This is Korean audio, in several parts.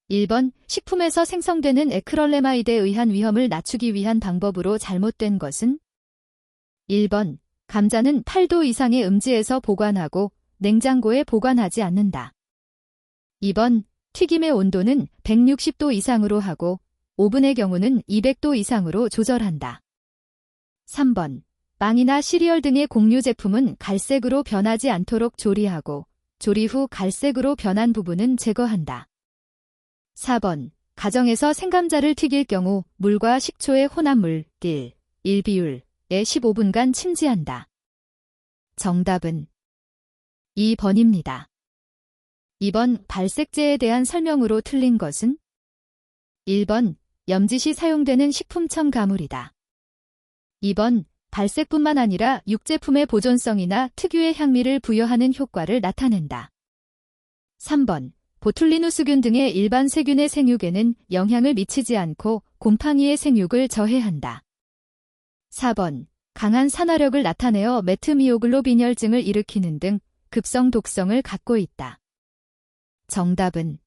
1번, 식품에서 생성되는 에크럴레마이드에 의한 위험을 낮추기 위한 방법으로 잘못된 것은? 1번, 감자는 8도 이상의 음지에서 보관하고 냉장고에 보관하지 않는다. 2번, 튀김의 온도는 160도 이상으로 하고 오븐의 경우는 200도 이상으로 조절한다. 3번, 빵이나 시리얼 등의 곡류 제품은 갈색으로 변하지 않도록 조리하고 조리 후 갈색으로 변한 부분은 제거한다. 4번, 가정에서 생감자를 튀길 경우 물과 식초의 혼합물 1비율에 15분간 침지한다. 정답은 2번입니다. 2번, 발색제에 대한 설명으로 틀린 것은? 1번, 염지 시 사용되는 식품 첨가물이다. 2번, 발색뿐만 아니라 육제품의 보존성이나 특유의 향미를 부여하는 효과를 나타낸다. 3번, 보툴리누스균 등의 일반 세균의 생육에는 영향을 미치지 않고 곰팡이의 생육을 저해한다. 4번, 강한 산화력을 나타내어 메트미오글로비널증을 일으키는 등 급성 독성을 갖고 있다. 정답은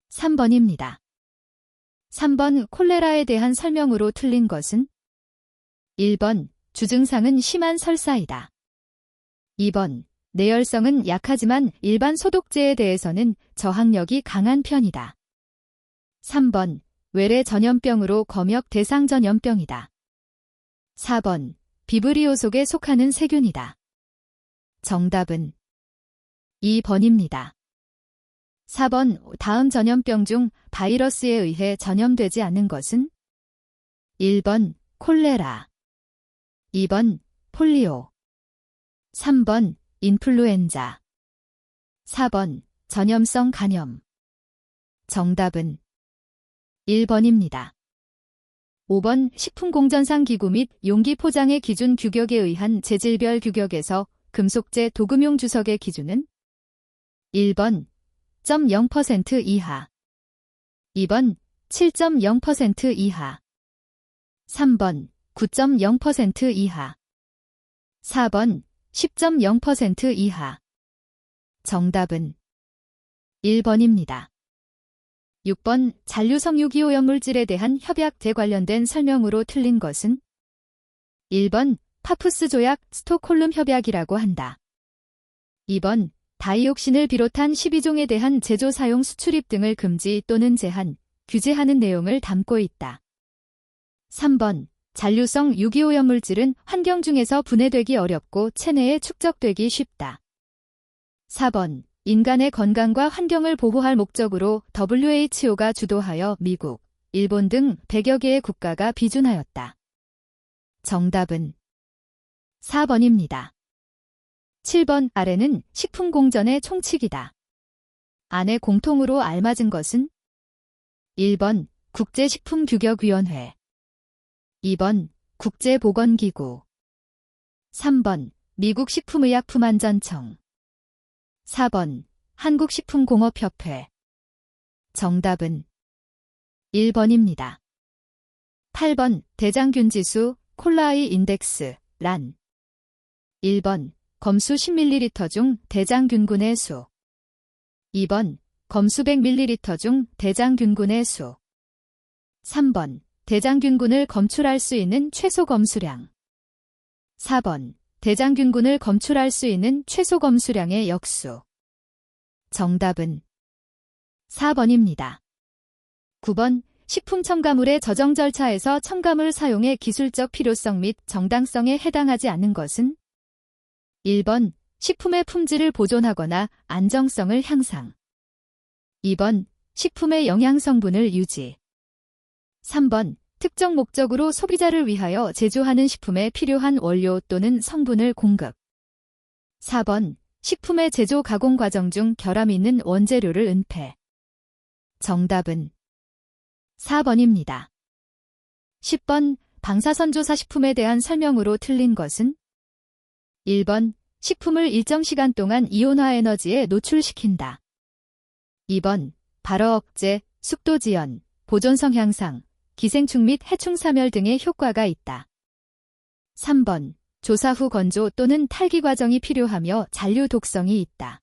3번입니다. 3번, 콜레라에 대한 설명으로 틀린 것은? 1번, 주증상은 심한 설사이다. 2번, 내열성은 약하지만 일반 소독제에 대해서는 저항력이 강한 편이다. 3번, 외래 전염병으로 검역 대상 전염병이다. 4번, 비브리오 속에 속하는 세균이다. 정답은 2번입니다. 4번, 다음 전염병 중 바이러스에 의해 전염되지 않는 것은? 1번, 콜레라. 2번, 폴리오. 3번, 인플루엔자. 4번, 전염성 간염. 정답은 1번입니다. 5번, 식품공전상 기구 및 용기 포장의 기준 규격에 의한 재질별 규격에서 금속재 도금용 주석의 기준은? 1번, 0.0% 이하. 2번, 7.0% 이하. 3번, 9.0% 이하. 4번, 10.0% 이하. 정답은 1번입니다. 6번, 잔류섬유기오염물질에 대한 협약제 관련된 설명으로 틀린 것은? 1번, 파푸스 조약 스톡홀름 협약이라고 한다. 2번, 다이옥신을 비롯한 12종에 대한 제조 사용 수출입 등을 금지 또는 제한, 규제하는 내용을 담고 있다. 3번, 잔류성 유기오염물질은 환경 중에서 분해되기 어렵고 체내에 축적되기 쉽다. 4번, 인간의 건강과 환경을 보호할 목적으로 WHO가 주도하여 미국, 일본 등 100여 개의 국가가 비준하였다. 정답은 4번입니다. 7번, 아래는 식품공전의 총칙이다. 안에 공통으로 알맞은 것은? 1번, 국제식품규격위원회. 2번, 국제보건기구. 3번, 미국 식품의약품안전청. 4번, 한국식품공업협회. 정답은 1번입니다. 8번, 대장균지수, 콜라이 인덱스, 란. 1번, 검수 10ml 중 대장균군의 수. 2번, 검수 100ml 중 대장균군의 수. 3번, 대장균군을 검출할 수 있는 최소 검수량. 4번, 대장균군을 검출할 수 있는 최소 검수량의 역수. 정답은 4번입니다. 9번, 식품 첨가물의 저정 절차에서 첨가물 사용의 기술적 필요성 및 정당성에 해당하지 않는 것은? 1번, 식품의 품질을 보존하거나 안정성을 향상. 2번, 식품의 영양성분을 유지. 3번, 특정 목적으로 소비자를 위하여 제조하는 식품에 필요한 원료 또는 성분을 공급. 4번, 식품의 제조 가공 과정 중 결함 있는 원재료를 은폐. 정답은 4번입니다. 10번, 방사선조사 식품에 대한 설명으로 틀린 것은? 1번, 식품을 일정 시간 동안 이온화 에너지에 노출시킨다. 2번, 발어 억제, 숙도 지연, 보존성 향상, 기생충 및 해충 사멸 등의 효과가 있다. 3번, 조사 후 건조 또는 탈기 과정이 필요하며 잔류 독성이 있다.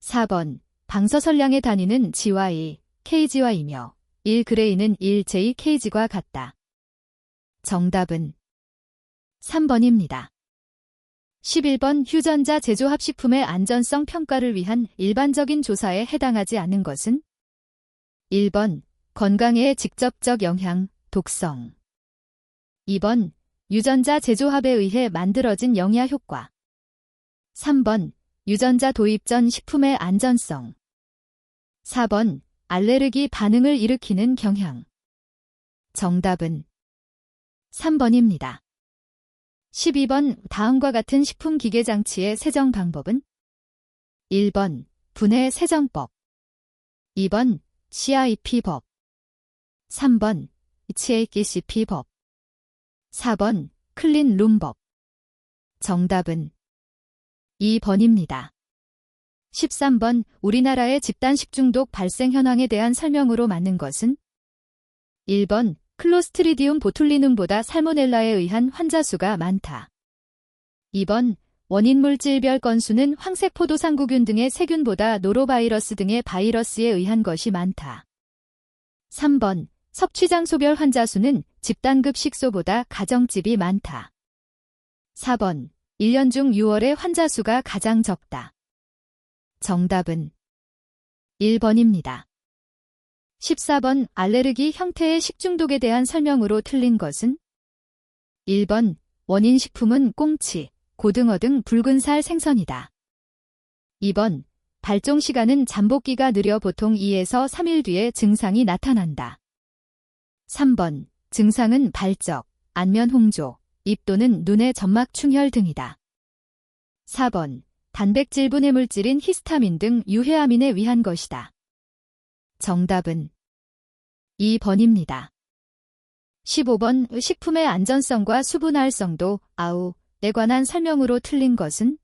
4번, 방사선량의 단위는 GY, 1kg이며 1g는 1j/kg과 같다. 정답은 3번입니다. 11번 휴전자 제조합 식품의 안전성 평가를 위한 일반적인 조사에 해당하지 않는 것은 1번 건강에 직접적 영향, 독성 2번 유전자 제조합에 의해 만들어진 영야 효과 3번 유전자 도입 전 식품의 안전성 4번 알레르기 반응을 일으키는 경향 정답은 3번입니다. 12번 다음과 같은 식품기계장치의 세정 방법은 1번 분해 세정법 2번 CIP법 3번 HACCP법 4번 클린룸법 정답은 2번입니다. 13번 우리나라의 집단 식중독 발생 현황에 대한 설명으로 맞는 것은 1번 클로스트리디움 보툴리눔보다 살모넬라에 의한 환자 수가 많다. 2번 원인 물질별 건수는 황색포도상구균 등의 세균보다 노로바이러스 등의 바이러스에 의한 것이 많다. 3번 섭취장소별 환자 수는 집단급 식소보다 가정집이 많다. 4번 1년 중 6월에 환자 수가 가장 적다. 정답은 1번입니다. 14번 알레르기 형태의 식중독에 대한 설명으로 틀린 것은 1번 원인 식품은 꽁치, 고등어 등 붉은 살 생선이다. 2번 발종 시간은 잠복기가 느려 보통 2에서 3일 뒤에 증상이 나타난다. 3번 증상은 발적, 안면 홍조, 입 또는 눈의 점막 충혈 등이다. 4번 단백질 분해 물질인 히스타민 등 유해아민에 의한 것이다. 정답은 2번입니다. 15번 식품의 안전성과 수분활성도 에 관한 설명으로 틀린 것은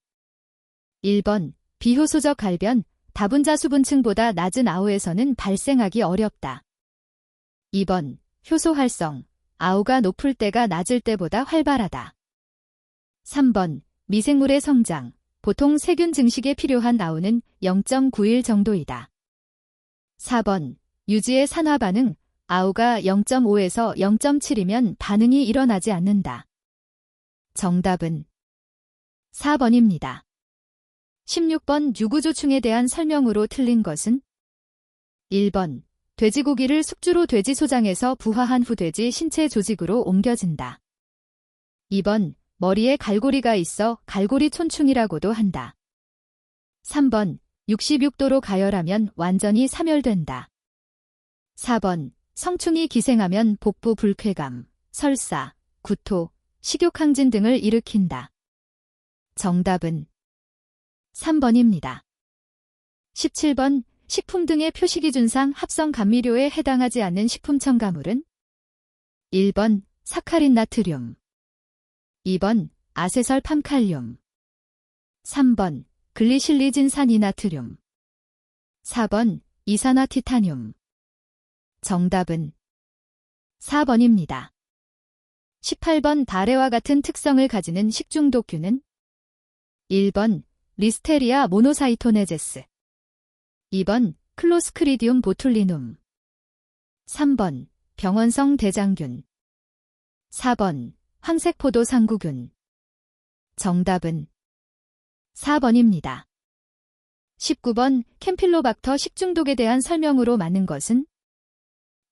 1번 비효소적 갈변, 다분자 수분층보다 낮은 아우에서는 발생하기 어렵다. 2번 효소 활성, 아우가 높을 때가 낮을 때보다 활발하다. 3번 미생물의 성장, 보통 세균 증식에 필요한 아우는 0.9일 정도이다. 4번 유지의 산화 반응, 아우가 0.5에서 0.7이면 반응이 일어나지 않는다. 정답은 4번입니다. 16번 유구조충에 대한 설명으로 틀린 것은 1번 돼지고기를 숙주로 돼지 소장에서 부화한 후 돼지 신체 조직으로 옮겨진다. 2번 머리에 갈고리가 있어 갈고리 촌충이라고도 한다. 3번 66도로 가열하면 완전히 사멸된다. 4번 성충이 기생하면 복부 불쾌감, 설사, 구토, 식욕항진 등을 일으킨다. 정답은 3번입니다. 17번 식품 등의 표시기준상 합성 감미료에 해당하지 않는 식품 첨가물은 1번 사카린 나트륨 2번 아세설 팜칼륨 3번 글리실리진 산이나트륨 4번 이산화티타늄 정답은 4번입니다. 18번 다래와 같은 특성을 가지는 식중독균은 1번 리스테리아 모노사이토네제스 2번 클로스크리디움 보툴리눔 3번 병원성 대장균 4번 황색포도 상구균 정답은 4번입니다. 19번 캠필로박터 식중독에 대한 설명으로 맞는 것은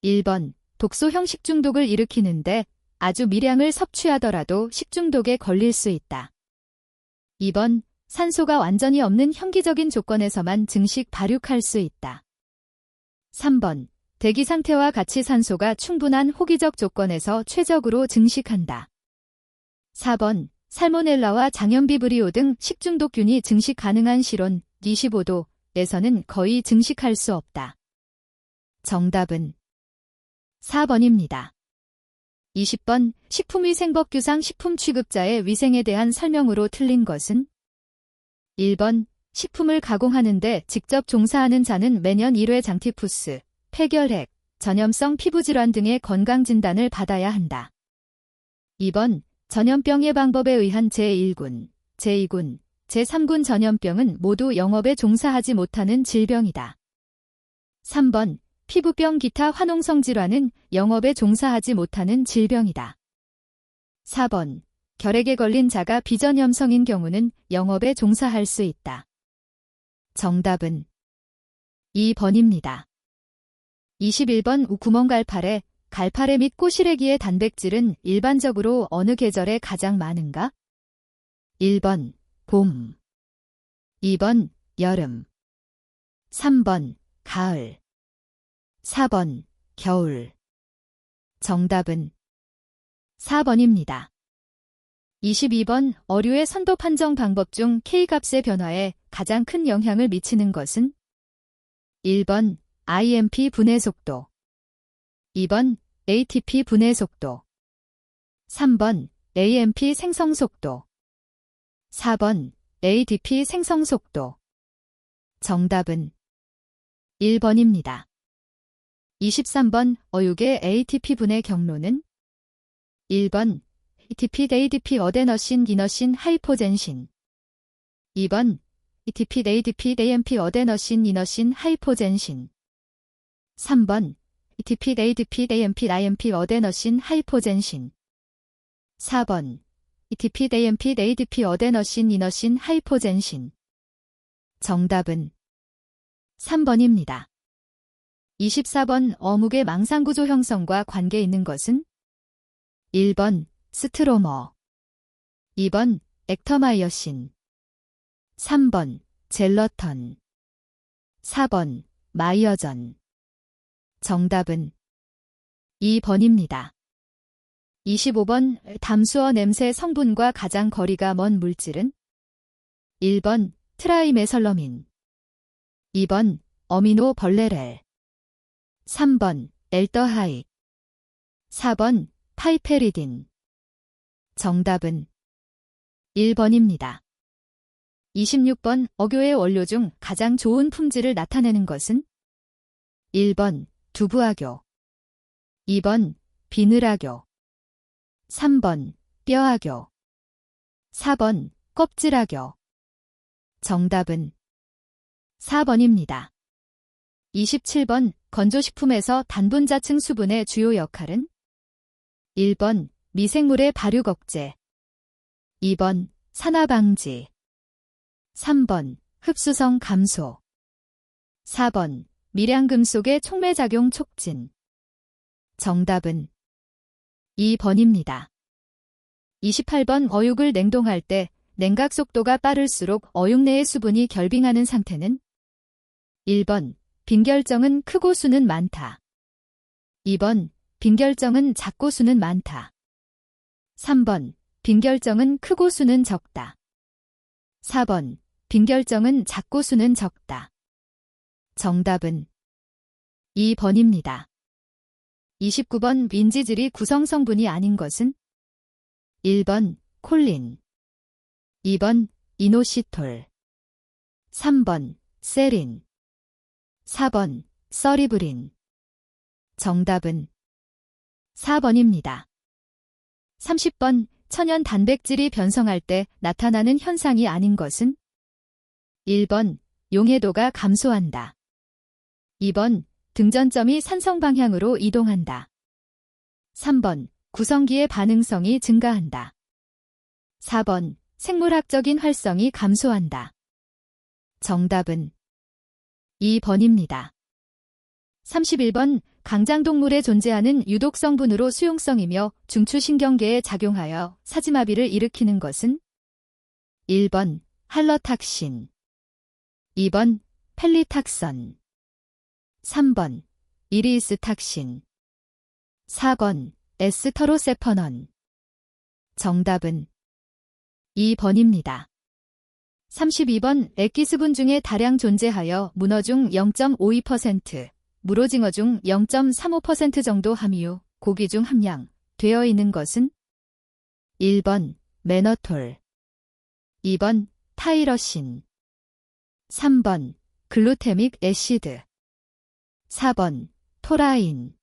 1번 독소형 식중독을 일으키는데 아주 미량을 섭취하더라도 식중독에 걸릴 수 있다. 2번 산소가 완전히 없는 현기적인 조건에서만 증식 발육할 수 있다. 3번 대기 상태와 같이 산소가 충분한 호기적 조건에서 최적으로 증식한다. 4번 살모넬라와 장염비브리오 등 식중독균이 증식 가능한 실온 25도에서는 거의 증식할 수 없다. 정답은 4번입니다. 20번 식품위생법규상 식품 취급자의 위생에 대한 설명으로 틀린 것은 1번 식품을 가공하는데 직접 종사하는 자는 매년 1회 장티푸스, 폐결핵, 전염성 피부질환 등의 건강진단을 받아야 한다. 2번 전염병 예방법에 의한 제1군, 제2군, 제3군 전염병은 모두 영업에 종사하지 못하는 질병이다. 3번 피부병 기타 화농성 질환은 영업에 종사하지 못하는 질병이다. 4번. 결핵에 걸린 자가 비전염성인 경우는 영업에 종사할 수 있다. 정답은 2번입니다. 21번 구멍갈파래, 갈파래 및 꼬시래기의 단백질은 일반적으로 어느 계절에 가장 많은가? 1번 봄, 2번 여름, 3번 가을, 4번 겨울. 정답은 4번입니다. 22번 어류의 선도 판정 방법 중 K값의 변화에 가장 큰 영향을 미치는 것은? 1번 IMP 분해 속도, 2번 ATP 분해 속도, 3번 AMP 생성 속도, 4번 ADP 생성 속도. 정답은 1번입니다. 23번 어육의 ATP 분해 경로는? 1번 ATP ADP 어데너신 이너신 하이포젠신, 2번 ATP ADP AMP 어데너신 이너신 하이포젠신, 3번 ATP ADP AMP IMP 어데너신 하이포젠신, 4번 ATP AMP ADP 어데너신 이너신 하이포젠신. 정답은 3번입니다. 24번 어묵의 망상구조 형성과 관계 있는 것은? 1번 스트로머, 2번 액터마이어신, 3번 젤러턴, 4번 마이어전. 정답은 2번입니다. 25번 담수어 냄새 성분과 가장 거리가 먼 물질은? 1번 트라이메설러민, 2번 어미노 벌레렐, 3번 엘더하이드, 4번 파이페리딘. 정답은 1번입니다. 26번 어교의 원료 중 가장 좋은 품질을 나타내는 것은? 1번 두부아교, 2번 비늘아교, 3번 뼈아교, 4번 껍질아교. 정답은 4번입니다. 27번 건조식품에서 단분자층 수분의 주요 역할은? 1번 미생물의 발육 억제, 2번 산화 방지, 3번 흡수성 감소, 4번 밀양금속의 촉매작용 촉진. 정답은 2번입니다. 28번 어육을 냉동할 때 냉각 속도가 빠를수록 어육 내의 수분이 결빙하는 상태는? 1번 빈결정은 크고 수는 많다, 2번 빈결정은 작고 수는 많다, 3번 빈결정은 크고 수는 적다, 4번 빈결정은 작고 수는 적다. 정답은 2번입니다. 29번 민지질이 구성 성분이 아닌 것은? 1번 콜린, 2번 이노시톨, 3번 세린, 4번 서리브린. 정답은 4번입니다. 30번 천연 단백질이 변성할 때 나타나는 현상이 아닌 것은? 1번 용해도가 감소한다, 2번 등전점이 산성 방향으로 이동한다, 3번 구성기의 반응성이 증가한다, 4번 생물학적인 활성이 감소한다. 정답은 2번입니다. 31번 강장동물에 존재하는 유독성분으로 수용성이며 중추신경계에 작용하여 사지마비를 일으키는 것은? 1번 할러탁신, 2번 펠리탁선, 3번 이리스탁신, 4번 에스터로세퍼넌. 정답은 2번입니다. 32번 액기수분 중에 다량 존재하여 문어 중 0.52%, 물오징어 중 0.35% 정도 함유, 고기 중 함량 되어 있는 것은? 1번 매너톨, 2번 타이러신, 3번 글루테믹 애시드, 4번 토라인.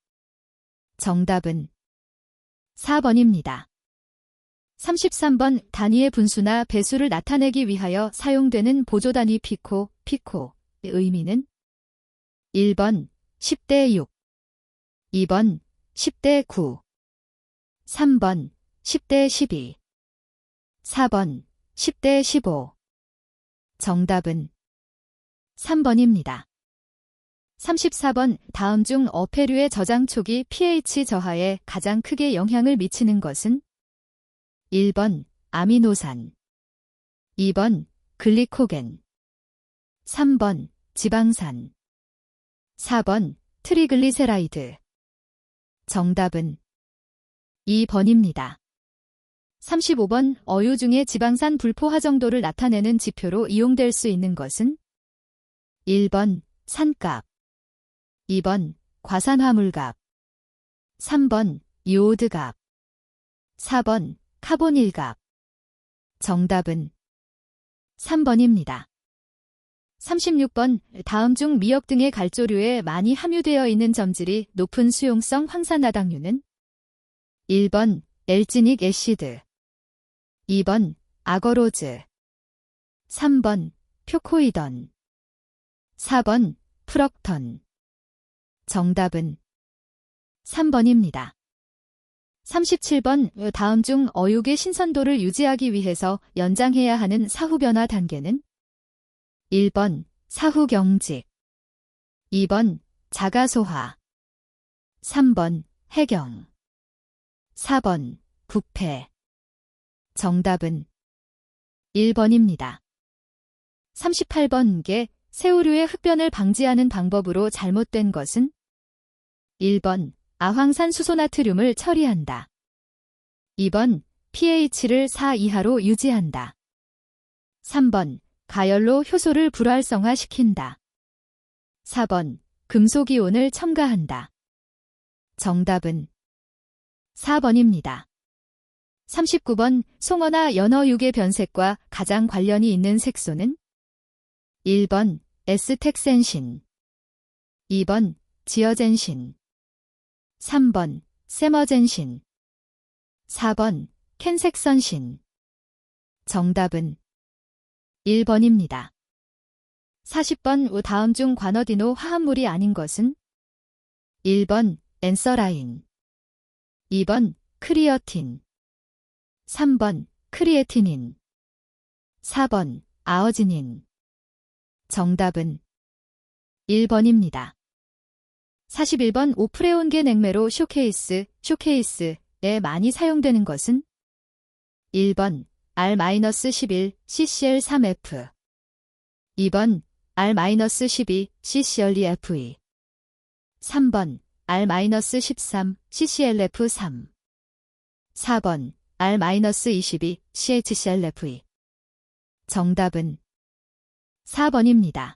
정답은 4번입니다. 33번 단위의 분수나 배수를 나타내기 위하여 사용되는 보조단위 피코의 의미는? 1번 10대 6. 2번 10대 9. 3번 10대 12. 4번 10대 15. 정답은 3번입니다. 34번 다음 중 어패류의 저장 초기 pH 저하에 가장 크게 영향을 미치는 것은 1번 아미노산, 2번 글리코겐, 3번 지방산, 4번 트리글리세라이드. 정답은 2번입니다. 35번 어유 중에 지방산 불포화 정도를 나타내는 지표로 이용될 수 있는 것은 1번 산값, 2번 과산화물값, 3번 요오드값, 4번 카보닐값. 정답은 3번입니다. 36번 다음 중 미역 등의 갈조류에 많이 함유되어 있는 점질이 높은 수용성 황산화당류는 1번 엘지닉 애시드, 2번 아거로즈, 3번 표코이던, 4번 프럭턴. 정답은 3번입니다. 37번 다음 중 어육의 신선도를 유지하기 위해서 연장해야 하는 사후변화 단계는 1번 사후경직, 2번 자가소화, 3번 해경, 4번 부패. 정답은 1번입니다. 38번 새우류의 흡변을 방지하는 방법으로 잘못된 것은 1번 아황산 수소나트륨을 처리한다, 2번 pH를 4 이하로 유지한다, 3번 가열로 효소를 불활성화시킨다, 4번 금속이온을 첨가한다. 정답은 4번입니다. 39번 송어나 연어 육의 변색과 가장 관련이 있는 색소는 1번 에스텍센신, 2번 지어젠신, 3번 세머젠신, 4번 캔색선신. 정답은 1번입니다. 40번 다음 중 과너디노 화합물이 아닌 것은 1번 엔서라인, 2번 크리어틴, 3번 크리에티닌, 4번 아어지닌. 정답은 1번입니다. 41번 오프레온계 냉매로 쇼케이스에 많이 사용되는 것은 1번 R-11 CCl3F, 2번 R-12 CCl2Fe, 3번 R-13 CClF3, 4번 R-22 CHClFE. 정답은 4번입니다.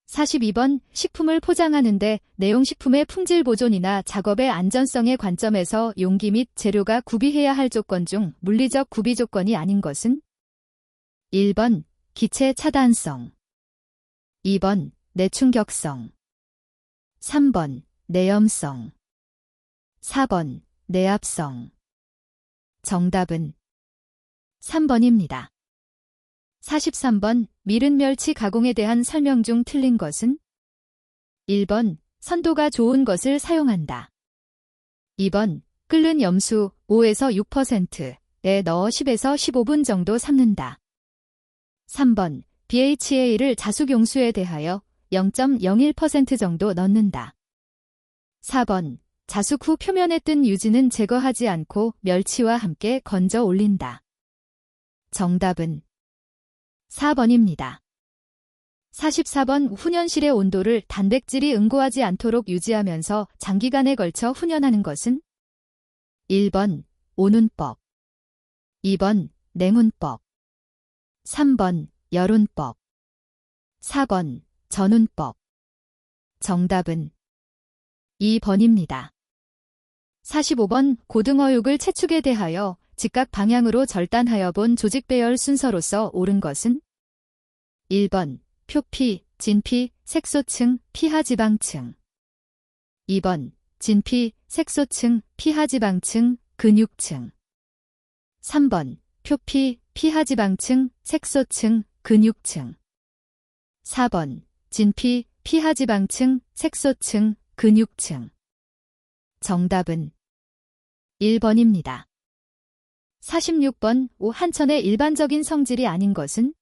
42번 식품을 포장하는데 내용식품의 품질 보존이나 작업의 안전성의 관점에서 용기 및 재료가 구비해야 할 조건 중 물리적 구비 조건이 아닌 것은 1번 기체 차단성, 2번 내충격성, 3번 내염성, 4번 내압성. 정답은 3번입니다. 43번 미른 멸치 가공에 대한 설명 중 틀린 것은 1번 선도가 좋은 것을 사용한다, 2번 끓는 염수 5에서 6%에 넣어 10에서 15분 정도 삶는다, 3번 BHA를 자숙용수에 대하여 0.01% 정도 넣는다, 4번 자숙 후 표면에 뜬 유지는 제거하지 않고 멸치와 함께 건져 올린다. 정답은 4번입니다. 44번 훈연실의 온도를 단백질이 응고하지 않도록 유지하면서 장기간에 걸쳐 훈연하는 것은 1번 오눈법, 2번 냉훈법, 3번 열훈법, 4번 전훈법. 정답은 2번입니다. 45번 고등어육을 채축에 대하여 직각 방향으로 절단하여 본 조직배열 순서로서 옳은 것은 1번 표피, 진피, 색소층, 피하지방층, 2번 진피, 색소층, 피하지방층, 근육층, 3번 표피, 피하지방층, 색소층, 근육층, 4번 진피, 피하지방층, 색소층, 근육층. 정답은 1번입니다. 46번 한천의 일반적인 성질이 아닌 것은?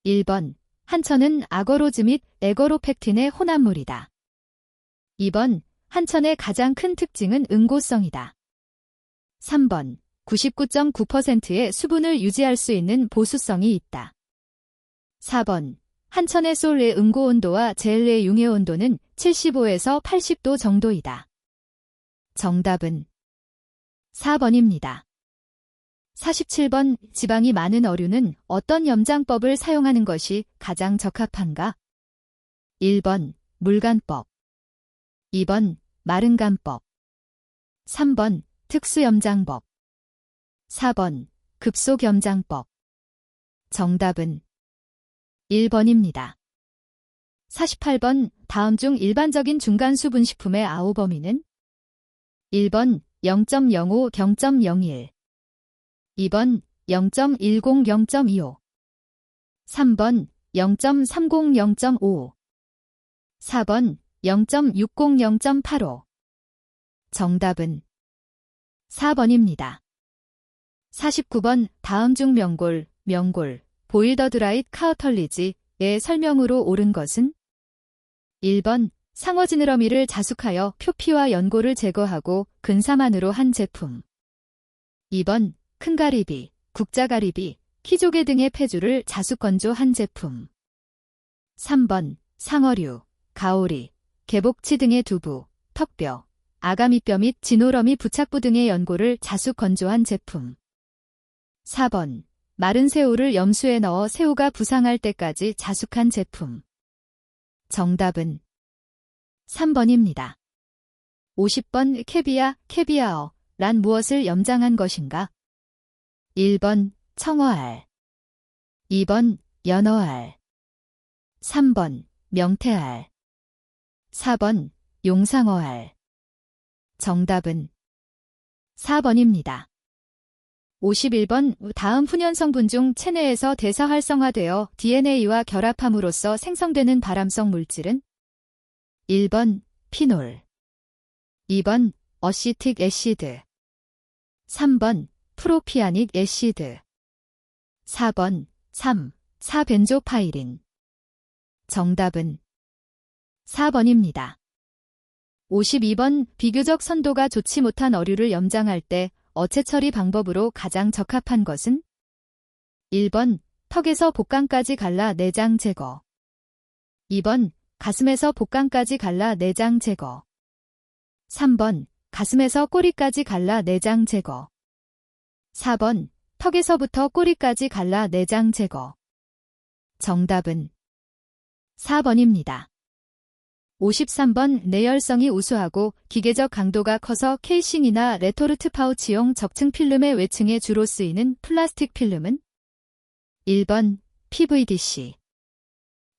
1번. 한천은 아거로즈 및 에거로펙틴의 혼합물이다. 2번. 한천의 가장 큰 특징은 응고성이다. 3번. 99.9%의 수분을 유지할 수 있는 보수성이 있다. 4번. 한천의 솔의 응고 온도와 젤의 융해 온도는 75에서 80도 정도이다. 정답은 4번입니다. 47번. 지방이 많은 어류는 어떤 염장법을 사용하는 것이 가장 적합한가? 1번. 물간법. 2번. 마른간법. 3번. 특수염장법. 4번. 급속염장법. 정답은 1번입니다. 48번. 다음 중 일반적인 중간수분식품의 아우 범위는? 1번 0.05, 0.01 2번 0.10, 0.25 3번 0.30, 0.5 4번 0.60, 0.85 정답은 4번입니다. 49번. 다음 중 명골, 보일더드라잇 카우털리지의 설명으로 옳은 것은? 1번 상어지느러미를 자숙하여 표피와 연골을 제거하고 근사만으로 한 제품. 2번 큰가리비, 국자가리비, 키조개 등의 폐주를 자숙건조한 제품. 3번 상어류, 가오리, 개복치 등의 두부, 턱뼈, 아가미뼈 및 지노러미 부착부 등의 연골을 자숙건조한 제품. 4번 마른 새우를 염수에 넣어 새우가 부상할 때까지 자숙한 제품. 정답은 3번입니다. 50번 캐비아어란 무엇을 염장한 것인가? 1번 청어알 2번 연어알 3번 명태알 4번 용상어알 정답은 4번입니다. 51번. 다음 훈연 성분 중 체내에서 대사활성화되어 DNA와 결합함으로써 생성되는 발암성 물질은? 1번 피놀 2번 어시틱 애시드 3번 프로피아닉 애시드 4번 4벤조파이린 정답은 4번입니다. 52번. 비교적 선도가 좋지 못한 어류를 염장할 때 어체 처리 방법으로 가장 적합한 것은? 1번 턱에서 복강까지 갈라 내장 제거 2번 가슴에서 복강까지 갈라 내장 제거 3번 가슴에서 꼬리까지 갈라 내장 제거 4번 턱에서부터 꼬리까지 갈라 내장 제거 정답은 4번입니다. 53번. 내열성이 우수하고 기계적 강도가 커서 케이싱이나 레토르트 파우치용 적층 필름의 외층에 주로 쓰이는 플라스틱 필름은? 1번 PVDC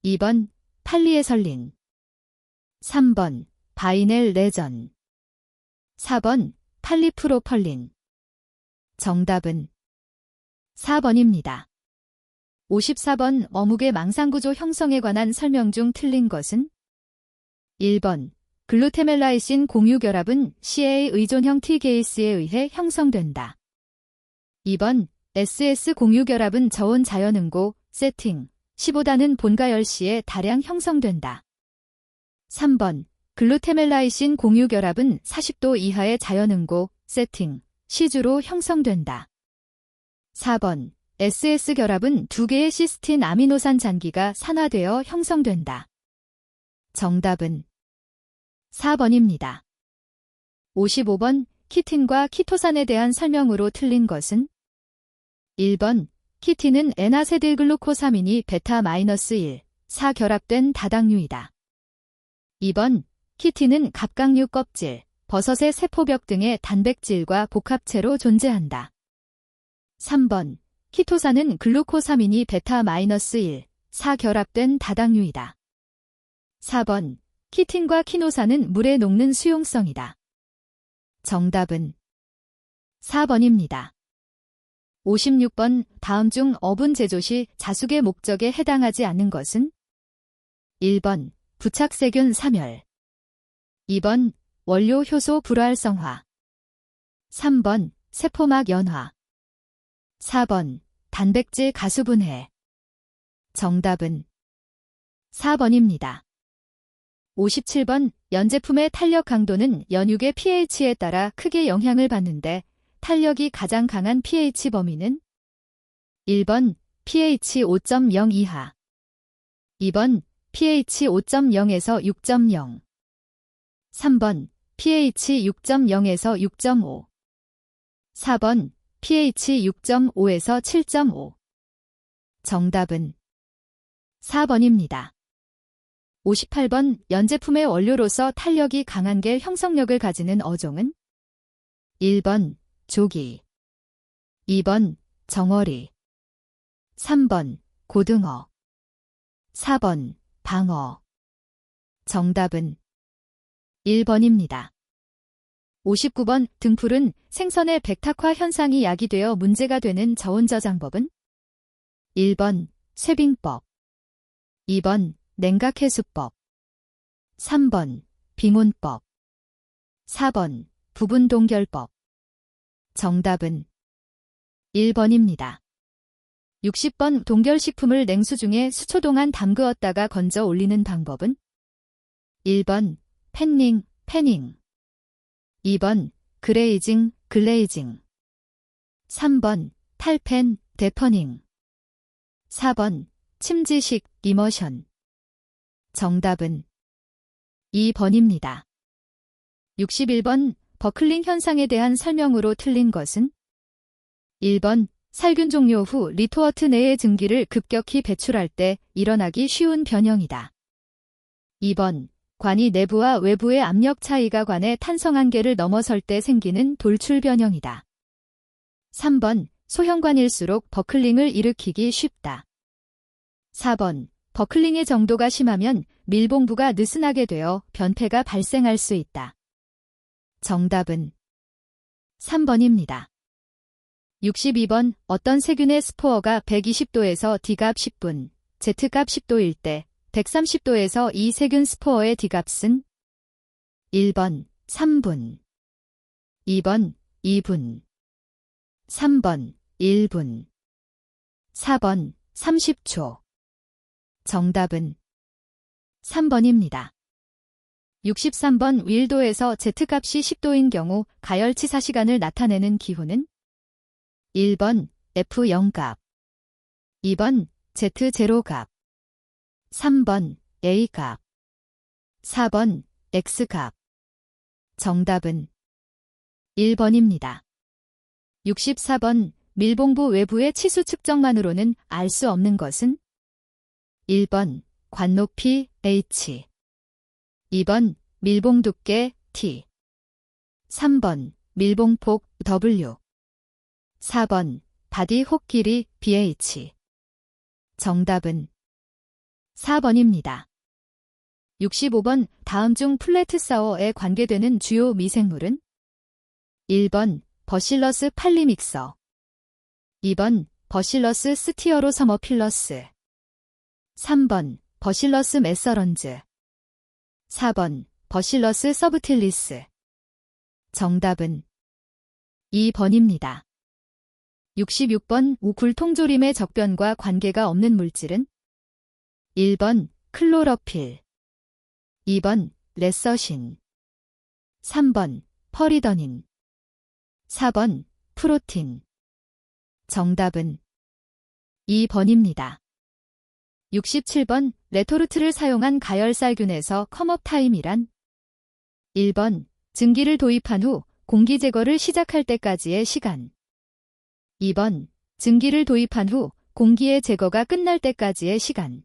2번 팔리에설린 3번 바이넬 레전 4번 팔리프로펄린 정답은 4번입니다. 54번. 어묵의 망상구조 형성에 관한 설명 중 틀린 것은? 1번 글루테멜라이신 공유결합은 CA 의존형 T게이스에 의해 형성된다. 2번 SS 공유결합은 저온 자연응고 세팅 15다는 본가열시에 다량 형성된다. 3번 글루테멜라이신 공유결합은 40도 이하의 자연응고 세팅 시주로 형성된다. 4번 SS 결합은 2개의 시스틴 아미노산 잔기가 산화되어 형성된다. 정답은 4번입니다. 55번. 키틴과 키토산에 대한 설명으로 틀린 것은? 1번 키틴은 에나세딜글루코사민이 베타-1, 4결합된 다당류이다. 2번 키틴은 갑각류 껍질, 버섯의 세포벽 등의 단백질과 복합체로 존재한다. 3번 키토산은 글루코사민이 베타-1, 4결합된 다당류이다. 4번 키틴과 키노산은 물에 녹는 수용성이다. 정답은 4번입니다. 56번. 다음 중 어분 제조 시 자숙의 목적에 해당하지 않는 것은? 1번 부착세균 사멸. 2번 원료 효소 불활성화. 3번 세포막 연화. 4번 단백질 가수분해. 정답은 4번입니다. 57번 연제품의 탄력 강도는 연육의 pH에 따라 크게 영향을 받는데 탄력이 가장 강한 pH 범위는 1번 pH 5.0 이하. 2번 pH 5.0에서 6.0. 3번 pH 6.0에서 6.5. 4번 pH 6.5에서 7.5. 정답은 4번입니다. 58번 연제품의 원료로서 탄력이 강한 게 형성력을 가지는 어종은 1번 조기. 2번 정어리. 3번 고등어. 4번 방어. 정답은 1번입니다. 59번 등풀은 생선의 백탁화 현상이 야기되어 문제가 되는 저온저장법은 1번 쇠빙법. 2번 냉각해수법. 3번 빙온법. 4번 부분동결법. 정답은 1번입니다. 60번 동결식품을 냉수 중에 수초 동안 담그었다가 건져 올리는 방법은 1번 패닝, 패닝. 2번 그레이징, 글레이징. 3번 탈펜, 데퍼닝. 4번 침지식, 이머션. 정답은 2번입니다. 61번 버클링 현상에 대한 설명으로 틀린 것은 1번 살균 종료 후 리토어트 내의 증기를 급격히 배출할 때 일어나기 쉬운 변형이다. 2번 관이 내부와 외부의 압력 차이가 관의 탄성 한계를 넘어설 때 생기는 돌출 변형이다. 3번 소형관일수록 버클링을 일으키기 쉽다. 4번 버클링의 정도가 심하면 밀봉부가 느슨하게 되어 변폐가 발생할 수 있다. 정답은 3번입니다. 62번 어떤 세균의 스포어가 120도에서 D값 10분, Z값 10도일 때 130도에서 이 세균 스포어의 D값은 1번 3분, 2번 2분, 3번 1분, 4번 30초. 정답은 3번입니다. 63번 윌도에서 Z값이 10도인 경우 가열치사 시간을 나타내는 기호는 1번 F0값, 2번 Z0값, 3번 A값, 4번 X값. 정답은 1번입니다. 64번 밀봉부 외부의 치수 측정만으로는 알 수 없는 것은 1번 관높이 H, 2번 밀봉 두께 T, 3번 밀봉폭 W, 4번 바디 혹 길이 BH. 정답은 4번입니다. 65번 다음 중 플래트 사워에 관계되는 주요 미생물은 1번 버실러스 팔리믹서, 2번 버실러스 스티어로서머필러스, 3번 버실러스 메서런즈, 4번 버실러스 서브틸리스. 정답은 2번입니다. 66번 우굴통조림의 적변과 관계가 없는 물질은 1번 클로로필, 2번 레서신, 3번 퍼리더닌, 4번 프로틴. 정답은 2번입니다. 67번 레토르트를 사용한 가열살균에서 컴업 타임이란 1번 증기를 도입한 후 공기 제거를 시작할 때까지의 시간, 2번 증기를 도입한 후 공기의 제거가 끝날 때까지의 시간,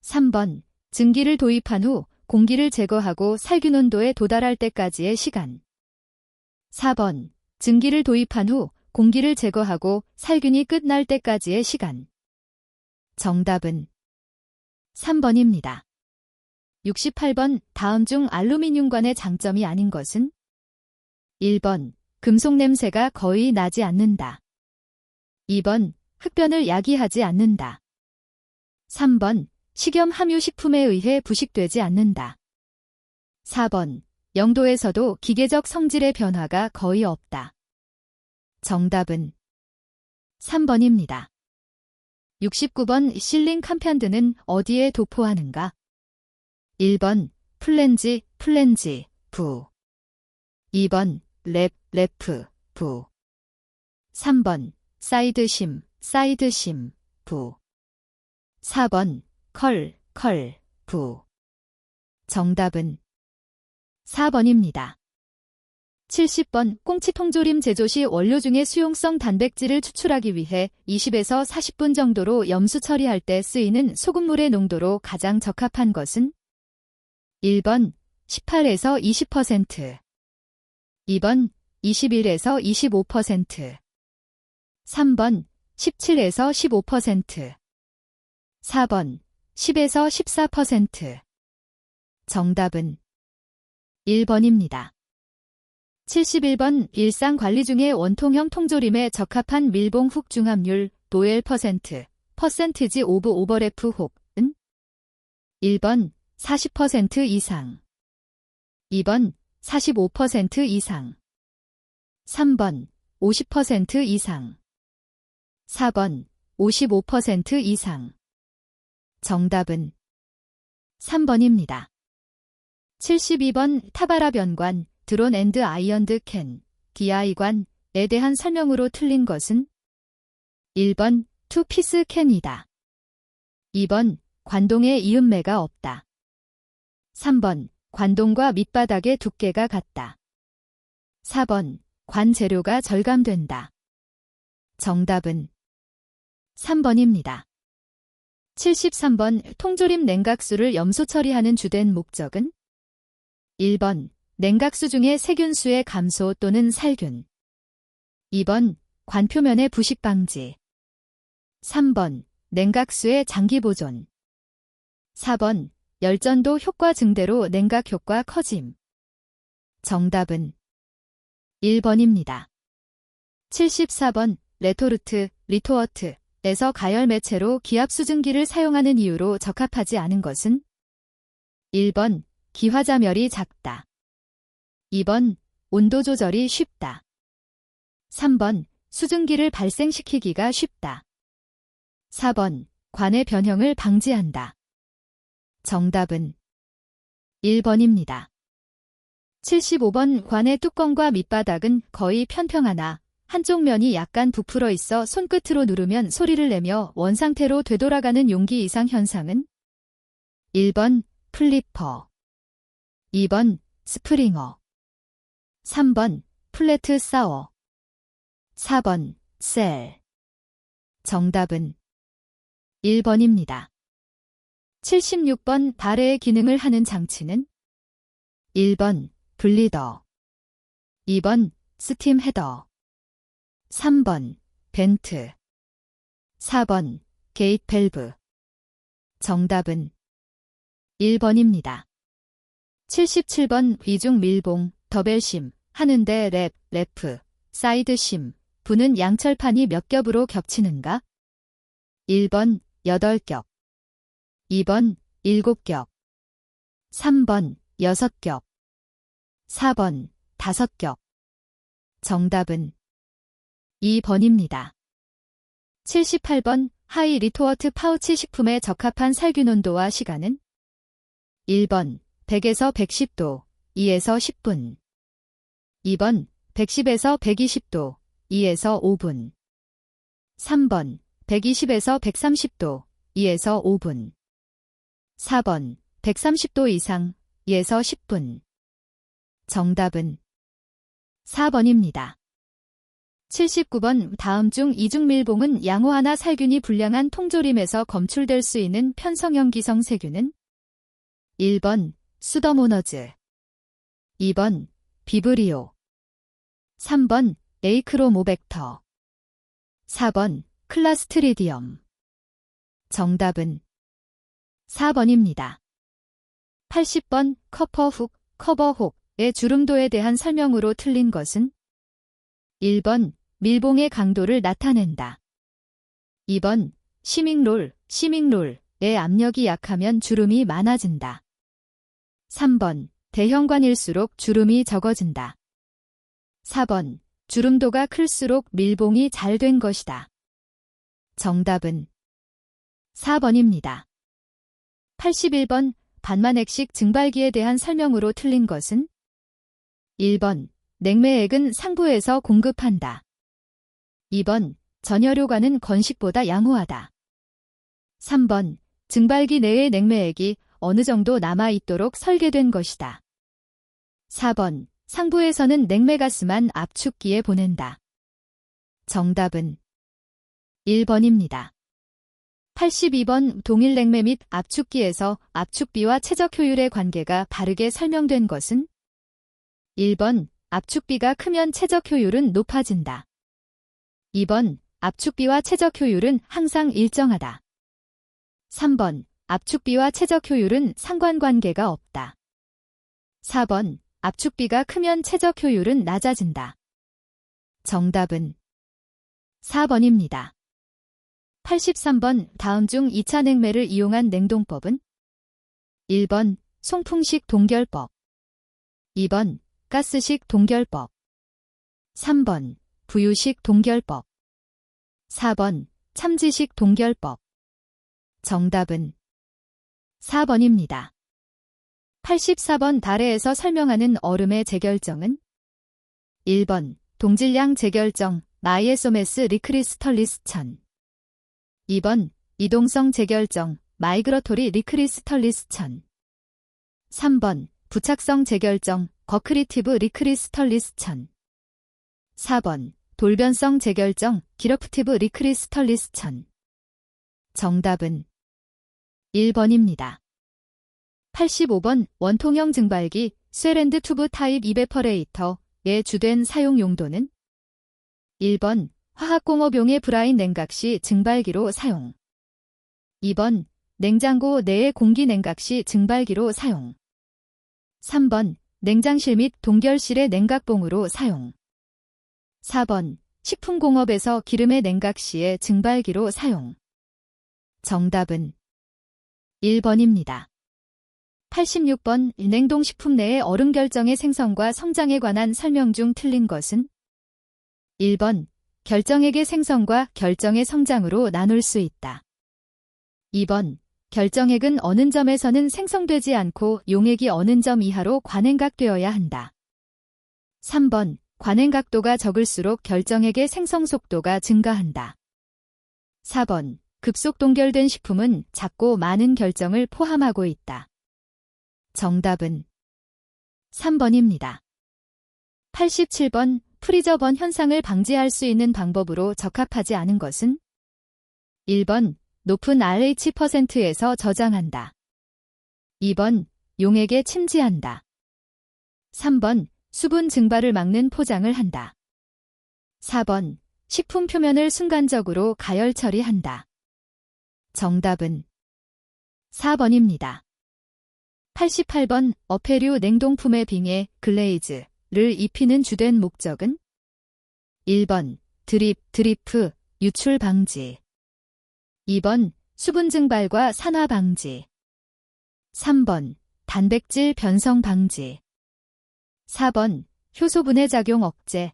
3번 증기를 도입한 후 공기를 제거하고 살균 온도에 도달할 때까지의 시간, 4번 증기를 도입한 후 공기를 제거하고 살균이 끝날 때까지의 시간. 정답은 3번입니다. 68번 다음 중 알루미늄관의 장점이 아닌 것은 1번 금속 냄새가 거의 나지 않는다. 2번 흡변을 야기하지 않는다. 3번 식염 함유식품에 의해 부식되지 않는다. 4번. 영도에서도 기계적 성질의 변화가 거의 없다. 정답은 3번입니다. 69번 실링 캄편드는 어디에 도포하는가? 1번 플랜지, 부 2번 래프, 부 3번 사이드심, 부 4번 컬, 부 정답은 4번입니다. 70번 꽁치 통조림 제조 시 원료 중에 수용성 단백질을 추출하기 위해 20에서 40분 정도로 염수 처리할 때 쓰이는 소금물의 농도로 가장 적합한 것은? 1번 18에서 20%, 2번 21에서 25%, 3번 17에서 15%, 4번 10에서 14%. 정답은 1번입니다. 71번 일상 관리 중에 원통형 통조림에 적합한 밀봉훅 중함률 노엘 퍼센티지 오브 오버래프 혹은 1번 40% 이상, 2번 45% 이상, 3번 50% 이상, 4번 55% 이상. 정답은 3번입니다. 72번 타바라 변관, 드론 앤드 아이언드 캔, DI관에 대한 설명으로 틀린 것은? 1번 투피스 캔이다. 2번 관동에 이음매가 없다. 3번 관동과 밑바닥의 두께가 같다. 4번 관 재료가 절감된다. 정답은 3번입니다. 73번 통조림 냉각수를 염수 처리하는 주된 목적은? 1번 냉각수 중에 세균수의 감소 또는 살균, 2번 관표면의 부식 방지, 3번 냉각수의 장기 보존, 4번 열전도 효과 증대로 냉각 효과 커짐. 정답은 1번입니다. 74번 리토어트에서 가열 매체로 기압 수증기를 사용하는 이유로 적합하지 않은 것은? 1번 기화자멸이 작다. 2번 온도 조절이 쉽다. 3번 수증기를 발생시키기가 쉽다. 4번 관의 변형을 방지한다. 정답은 1번입니다. 75번 관의 뚜껑과 밑바닥은 거의 편평하나 한쪽 면이 약간 부풀어 있어 손끝으로 누르면 소리를 내며 원상태로 되돌아가는 용기 이상 현상은? 1번 플리퍼, 2번 스프링어, 3번 플래트 사워, 4번 셀. 정답은 1번입니다. 76번 발해의 기능을 하는 장치는? 1번 블리더, 2번 스팀 헤더, 3번 벤트, 4번 게이트 밸브. 정답은 1번입니다. 77번 이중 밀봉, 더벨심 하는데 래프, 사이드심, 부는 양철판이 몇 겹으로 겹치는가? 1번 8겹, 2번 7겹, 3번 6겹, 4번 5겹. 정답은 2번입니다. 78번 하이 리토어트 파우치 식품에 적합한 살균 온도와 시간은? 1번 100에서 110도, 2에서 10분. 2번 110에서 120도, 2에서 5분. 3번 120에서 130도, 2에서 5분. 4번 130도 이상, 2에서 10분. 정답은 4번입니다. 79번 다음 중 이중 밀봉은 양호하나 살균이 불량한 통조림에서 검출될 수 있는 편성형 기성 세균은? 1번 수더모너즈, 2번 비브리오, 3번 에이크로모벡터, 4번 클라스트리디엄. 정답은 4번입니다. 80번 커버혹의 주름도에 대한 설명으로 틀린 것은? 1번 밀봉의 강도를 나타낸다. 2번 시밍롤의 의 압력이 약하면 주름이 많아진다. 3번. 대형관일수록 주름이 적어진다. 4번. 주름도가 클수록 밀봉이 잘 된 것이다. 정답은 4번입니다. 81번. 반만액식 증발기에 대한 설명으로 틀린 것은? 1번. 냉매액은 상부에서 공급한다. 2번. 전여료관은 건식보다 양호하다. 3번. 증발기 내의 냉매액이 어느 정도 남아있도록 설계된 것이다. 4번. 상부에서는 냉매가스만 압축기에 보낸다. 정답은 1번입니다. 82번. 동일 냉매 및 압축기에서 압축비와 최적 효율의 관계가 바르게 설명된 것은? 1번. 압축비가 크면 최적 효율은 높아진다. 2번. 압축비와 최적 효율은 항상 일정하다. 3번. 압축비와 최적 효율은 상관관계가 없다. 4번. 압축비가 크면 최적 효율은 낮아진다. 정답은 4번입니다. 83번. 다음 중 2차 냉매를 이용한 냉동법은? 1번. 송풍식 동결법. 2번. 가스식 동결법. 3번. 부유식 동결법. 4번. 참지식 동결법. 정답은 4번입니다. 84번. 달해에서 설명하는 얼음의 재결정은? 1번. 동질량 재결정, 마이에소메스 리크리스털리스 천. 2번. 이동성 재결정, 마이그러토리 리크리스털리스 천. 3번. 부착성 재결정, 거크리티브 리크리스털리스 천. 4번. 돌변성 재결정, 기러프티브 리크리스털리스 천. 정답은 1번입니다. 85번. 원통형 증발기, 쇠랜드 튜브 타입 이베퍼레이터의 주된 사용 용도는? 1번. 화학공업용의 브라인 냉각 시 증발기로 사용. 2번. 냉장고 내의 공기 냉각 시 증발기로 사용. 3번. 냉장실 및 동결실의 냉각봉으로 사용. 4번. 식품공업에서 기름의 냉각 시에 증발기로 사용. 정답은 1번입니다. 86번. 냉동식품 내의 얼음 결정의 생성과 성장에 관한 설명 중 틀린 것은? 1번. 결정액의 생성과 결정의 성장으로 나눌 수 있다. 2번. 결정액은 어느 점에서는 생성되지 않고 용액이 어느 점 이하로 관행각되어야 한다. 3번. 관행각도가 적을수록 결정액의 생성 속도가 증가한다. 4번. 급속 동결된 식품은 작고 많은 결정을 포함하고 있다. 정답은 3번입니다. 87번. 프리저번 현상을 방지할 수 있는 방법으로 적합하지 않은 것은? 1번. 높은 RH%에서 저장한다. 2번. 용액에 침지한다. 3번. 수분 증발을 막는 포장을 한다. 4번. 식품 표면을 순간적으로 가열 처리한다. 정답은 4번입니다. 88번. 어패류 냉동품의 빙에 글레이즈를 입히는 주된 목적은? 1번. 드리프, 유출 방지. 2번. 수분 증발과 산화 방지. 3번. 단백질 변성 방지. 4번. 효소 분해 작용 억제.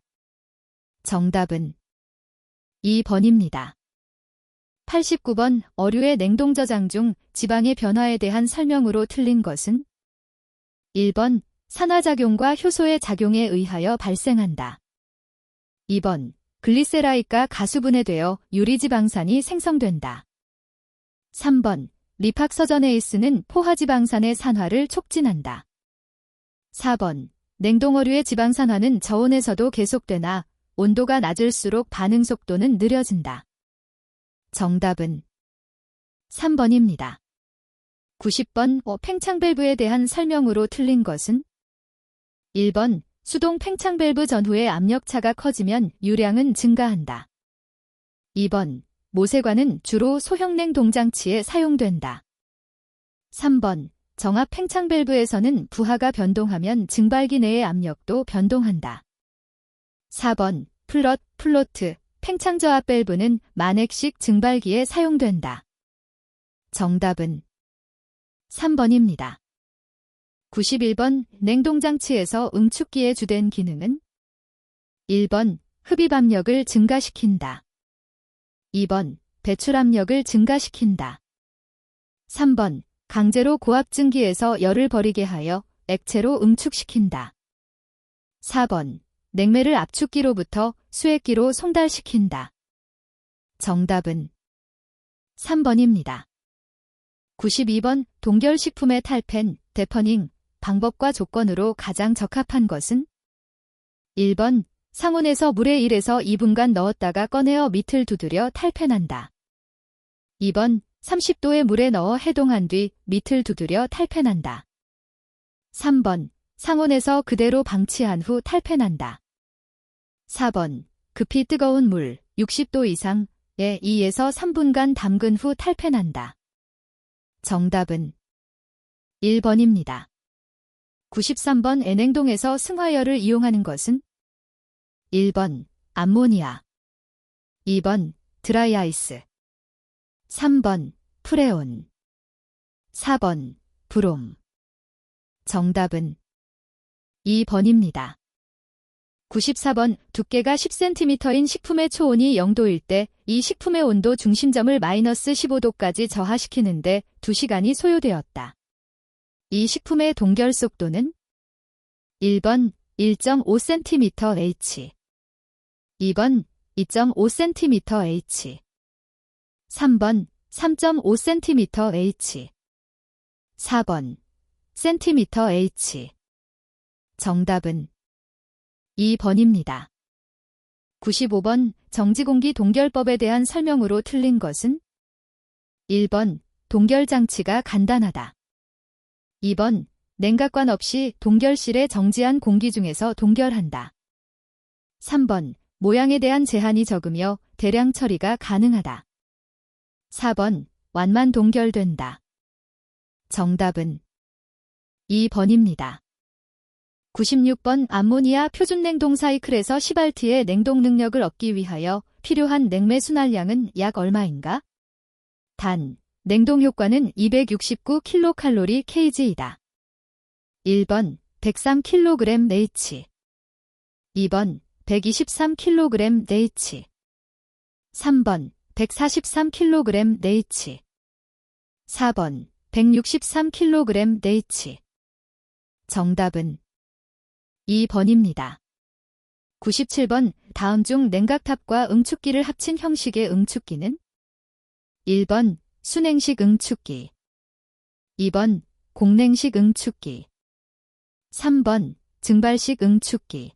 정답은 2번입니다. 89번. 어류의 냉동 저장 중 지방의 변화에 대한 설명으로 틀린 것은? 1번. 산화작용과 효소의 작용에 의하여 발생한다. 2번. 글리세라이드가 가수분해되어 유리지방산이 생성된다. 3번. 리팍서저네이스는 포화지방산의 산화를 촉진한다. 4번. 냉동어류의 지방산화는 저온에서도 계속되나 온도가 낮을수록 반응 속도는 느려진다. 정답은 3번입니다. 90번. 팽창밸브에 대한 설명으로 틀린 것은? 1번. 수동 팽창밸브 전후의 압력차가 커지면 유량은 증가한다. 2번. 모세관은 주로 소형 냉동장치에 사용된다. 3번. 정압 팽창밸브에서는 부하가 변동하면 증발기 내의 압력도 변동한다. 4번. 플로트, 팽창저압 밸브는 만액식 증발기에 사용된다. 정답은 3번입니다. 91번 냉동장치에서 응축기의 주된 기능은 1번 흡입압력을 증가시킨다. 2번 배출압력을 증가시킨다. 3번 강제로 고압증기에서 열을 버리게 하여 액체로 응축시킨다. 4번 냉매를 압축기로부터 수액기로 송달시킨다. 정답은 3번입니다. 92번 동결식품의 탈펜, 데퍼닝 방법과 조건으로 가장 적합한 것은 1번 상온에서 물에 1에서 2분간 넣었다가 꺼내어 밑을 두드려 탈펜한다. 2번 30도의 물에 넣어 해동한 뒤 밑을 두드려 탈펜한다. 3번 상온에서 그대로 방치한 후 탈펜한다. 4번 급히 뜨거운 물 60도 이상에 2에서 3분간 담근 후 탈펜한다. 정답은 1번입니다. 93번 냉동에서 승화열을 이용하는 것은 1번 암모니아, 2번 드라이아이스, 3번 프레온, 4번 브롬. 정답은 2번입니다. 94번 두께가 10cm인 식품의 초온이 0도일 때 이 식품의 온도 중심점을 마이너스 15도까지 저하시키는데 2시간이 소요되었다. 이 식품의 동결 속도는 1번 1.5cm/h, 2번 2.5cm/h, 3번 3.5cm/h, 4번 cm/h. 정답은 2번입니다. 95번 정지공기 동결법에 대한 설명으로 틀린 것은 1번 동결장치가 간단하다. 2번 냉각관 없이 동결실에 정지한 공기 중에서 동결한다. 3번 모양에 대한 제한이 적으며 대량 처리가 가능하다. 4번 완만 동결된다. 정답은 2번입니다. 96번 암모니아 표준냉동 사이클에서 10R의 냉동 능력을 얻기 위하여 필요한 냉매 순환량은 약 얼마인가? 단, 냉동 효과는 269kcal/kg이다. 1번 103kg/h, 2번 123kg/h, 3번 143kg/h, 4번 163kg/h. 정답은 2번입니다. 97번 다음 중 냉각탑과 응축기를 합친 형식의 응축기는 1번 순행식 응축기, 2번 공냉식 응축기, 3번 증발식 응축기,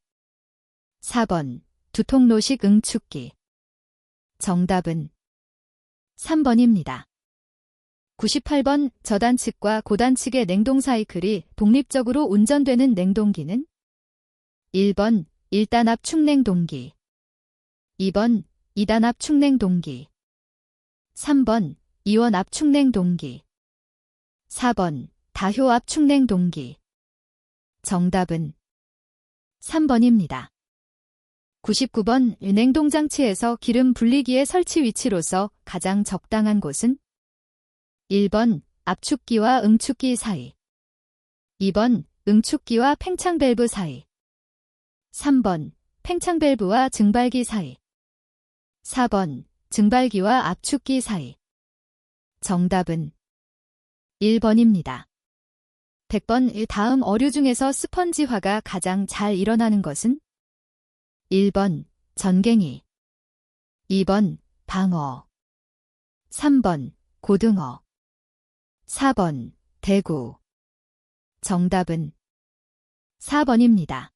4번 두통로식 응축기. 정답은 3번입니다. 98번 저단측과 고단측의 냉동 사이클이 독립적으로 운전되는 냉동기는 1번 1단압 축냉동기, 2번 2단압 축냉동기, 3번 2원압 축냉동기, 4번 다효압 축냉동기. 정답은 3번입니다. 99번 냉동장치에서 기름 분리기의 설치 위치로서 가장 적당한 곳은 1번 압축기와 응축기 사이, 2번 응축기와 팽창 밸브 사이, 3번 팽창 밸브와 증발기 사이, 4번 증발기와 압축기 사이. 정답은 1번입니다. 100번 다음 어류 중에서 스펀지화가 가장 잘 일어나는 것은 1번 전갱이, 2번 방어, 3번 고등어, 4번 대구. 정답은 4번입니다.